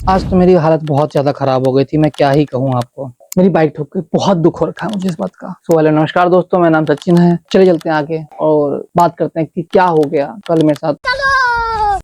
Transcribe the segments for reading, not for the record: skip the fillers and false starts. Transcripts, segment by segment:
आज तो मेरी हालत बहुत ज्यादा खराब हो गई थी, मैं क्या ही कहूँ आपको। मेरी बाइक ठुक गई, बहुत दुख हो रखा है मुझे इस बात का। सो हेलो नमस्कार दोस्तों, मेरा नाम सचिन है। चले चलते हैं आगे और बात करते हैं कि क्या हो गया कल मेरे साथ।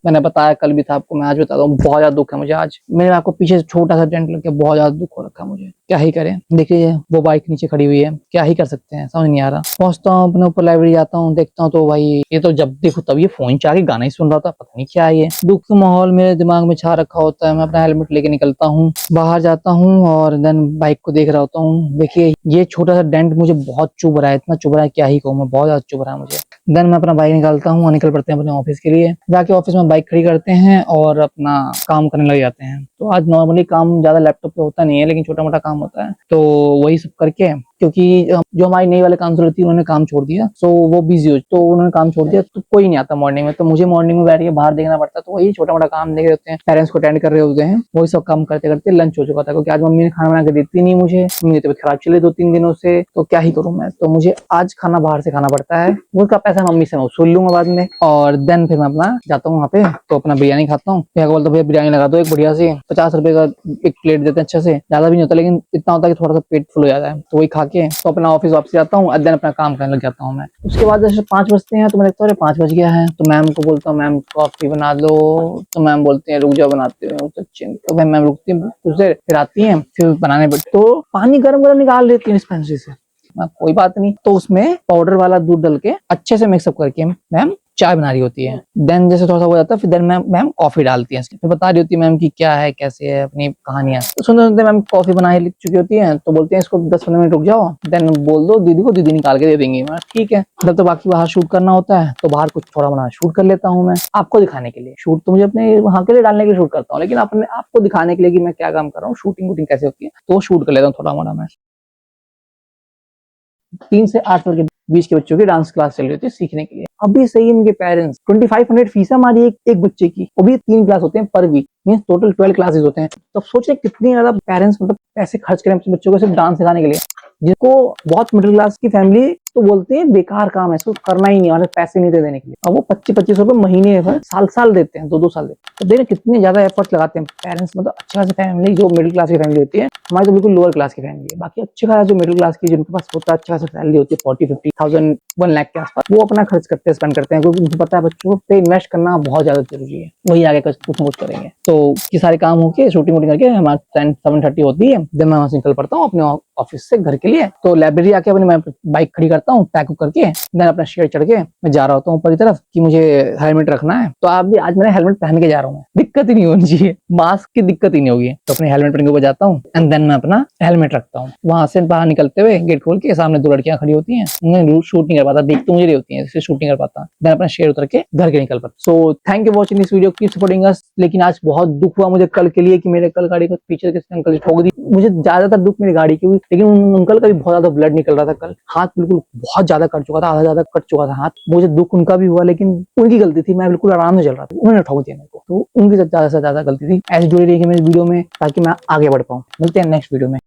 मैंने बताया कल भी था आपको, मैं आज बताता हूँ। बहुत ज्यादा दुख है मुझे आज। मेरे आपको पीछे छोटा सा डेंट लग गया, बहुत ज्यादा दुख हो रखा है मुझे। क्या ही करें, देखिए वो बाइक नीचे खड़ी हुई है, क्या ही कर सकते हैं, समझ नहीं आ रहा। पहुंचता हूँ अपने ऊपर, लाइब्रेरी जाता हूँ, देखता हूँ तो भाई ये तो जब देखो तब ये फोन चाह के गाना ही सुन रहा था, पता नहीं क्या है ये। दुख का माहौल मेरे दिमाग में छा रखा होता है। मैं अपना हेलमेट लेके निकलता हूँ, बाहर जाता हूँ और देन बाइक को देख रहा होता हूँ। देखिए ये छोटा सा डेंट मुझे बहुत चुभ रहा है, इतना चुभ रहा है क्या ही कहूँ मैं, बहुत ज्यादा चुभ रहा है मुझे। देन मैं अपना बाइक निकालता हूँ और निकल पड़ते हैं अपने ऑफिस के लिए। जाके ऑफिस में बाइक खड़ी करते हैं और अपना काम करने लग जाते हैं। तो आज नॉर्मली काम ज्यादा लैपटॉप पे होता नहीं है, लेकिन छोटा मोटा काम होता है, तो वही सब करके, क्योंकि जो हमारी नई वाले काउंसलर थी उन्होंने काम छोड़ दिया, सो वो बिजी हो, तो उन्होंने काम छोड़ दिया, तो कोई नहीं आता मॉर्निंग में, तो मुझे मॉर्निंग में बैठ के बाहर देखना पड़ता है। तो वही छोटा मोटा काम देख रहे होते हैं, पेरेंट्स को अटेंड कर रहे होते हैं, वही सब काम करते करते लंच हो चुका था। क्योंकि आज मम्मी ने खाना बना के देती नहीं मुझे, मेरी तबीयत खराब चली 2-3 दिनों से, तो क्या ही करूं मैं, तो मुझे आज खाना बाहर से खाना पड़ता है। उसका पैसा मम्मी से मैं वसूल लूंगा बाद में। और देन फिर मैं अपना जाता हूँ वहाँ पे, तो अपना बिरयानी खाता हूँ। भैया को बोलता हूँ भैया बिरयानी लगा दो एक बढ़िया सी, 50 रुपए का एक प्लेट देते हैं, अच्छे से, ज्यादा भी नहीं होता लेकिन इतना होता है कि थोड़ा सा पेट फुल हो जाता है। तो वही खा के तो अपना ऑफिस वापस जाता हूँ, देन अपना काम करने लग जाता हूँ मैं। उसके बाद जैसे 5 बजते हैं तो मैं देखता हूँ 5 बज गया है, तो मैम को बोलता हूँ मैम कॉफी बना दो, तो मैम बोलती है रुक जाओ बनाते हो सचिन। तो भाई मैम रुकती है कुछ देर, फिर आती है, फिर बनाने बैठ, तो पानी गर्म गर्म निकाल लेती है डिस्पेंसरी से। कोई बात नहीं, तो उसमें पाउडर वाला दूध डाल के अच्छे से मिक्सअप करके मैम चाय बना रही होती है। देन जैसे थोड़ा सा हो जाता है, फिर देन मैम कॉफी डालती है, फिर बता रही होती है मैम की क्या है कैसे है अपनी कहानियां। तो सुनते सुनते मैम कॉफी बनाई लिख चुकी होती है, तो बोलती है इसको 10-15 मिनट रुक जाओ, देन बोल दो दीदी को, दीदी निकाल के दे देंगी। मैं ठीक है। जब तो बाकी बाहर शूट करना होता है तो बाहर कुछ थोड़ा बना शूट कर लेता हूँ मैं, आपको दिखाने के लिए। शूट तो मुझे अपने वहां के लिए डालने के लिए शूट करता हूँ, लेकिन अपने आपको दिखाने के लिए कि मैं क्या काम कर रहा हूँ, शूटिंग वूटिंग कैसे होती है, तो शूट कर लेता हूँ थोड़ा मोड़ा मैं। 3 से 8 साल के बीच के बच्चों की डांस क्लास चल रही थी सीखने के लिए। अभी सही इनके पेरेंट्स 2500 फीस है हमारी एक बच्चे की, वो भी 3 क्लास होते हैं पर वीक, मींस टोटल 12 क्लासेस होते हैं। तो सोच रहे कितनी ज्यादा पेरेंट्स मतलब पैसे खर्च करें अपने बच्चों को सिर्फ डांस सिखाने के लिए, जिसको बहुत मिडिल क्लास की फैमिली तो बोलते हैं बेकार काम है, इसको करना ही नहीं और पैसे नहीं दे देने के लिए। अब वो 25-25 रुपए महीने साल देते हैं, 2-2 साल देते हैं। तो देखिए कितने ज्यादा एफर्ट लगाते हैं पेरेंट्स। मतलब अच्छी खासी फैमिली जो मिडिल क्लास की फैमिली होती है, हमारी तो बिल्कुल लोअर क्लास की फैमिली है। बाकी अच्छे खासा जो मिडिल क्लास की जिनके पास होता है अच्छा खासा सैलरी होती है 40-50,000 1 लाख के आसपास, वो अपना खर्च करते हैं, स्पेंड करते हैं, क्योंकि उनको पता है बच्चों पे इन्वेस्ट करना बहुत ज्यादा जरूरी है, वही आगे कुछ कुछ करेंगे। तो ये सारे काम होके शूटिंग वूटिंग करके हमारा 7:30 होती है, जब मैं वहां से निकल पड़ता हूँ अपने ऑफिस से घर के लिए। तो लाइब्रेरी आके अपनी मैं बाइक खड़ी करता हूँ, पैक करके देन अपना शेयर चढ़ के मैं जा रहा होता हूँ ऊपर की तरफ कि मुझे हेलमेट रखना है। तो आप भी आज मैंने हेलमेट पहन के जा रहा हूँ, दिक्कत ही नहीं होनी चाहिए, मास्क की दिक्कत ही नहीं होगी। तो अपने हेलमेट पहन के ऊपर जाता हूँ एंड देन मैं अपना हेलमेट रखता हूँ। वहां से बाहर निकलते हुए गेट खोल के सामने 2 लड़कियां खड़ी होती हैं, मैं शूट नहीं कर पाता, देख तो मुझे रही होती है, इससे शूट नहीं कर पाता। देन अपना शेयर उतर के घर के निकल पड़ता। So thank you watching this video, keep supporting us. लेकिन आज बहुत दुख हुआ मुझे कल के लिए कि मेरे कल गाड़ी को पीछे किसी अंकल ने ठोक दी। मुझे ज्यादातर दुख मेरी गाड़ी की हुई, लेकिन उन अंकल का भी बहुत ज्यादा ब्लड निकल रहा था कल, हाथ बिल्कुल बहुत ज्यादा कट चुका था, आधा ज्यादा कट चुका था हाथ। मुझे दुख उनका भी हुआ, लेकिन उनकी गलती थी, मैं बिल्कुल आराम से चल रहा था, उन्होंने ठोक दिया मेरे को, तो उनकी ज्यादा से ज्यादा गलती थी। ऐसे जुड़े रहिए मेरी वीडियो में ताकि मैं आगे बढ़ पाऊँ। मिलते हैं नेक्स्ट वीडियो में।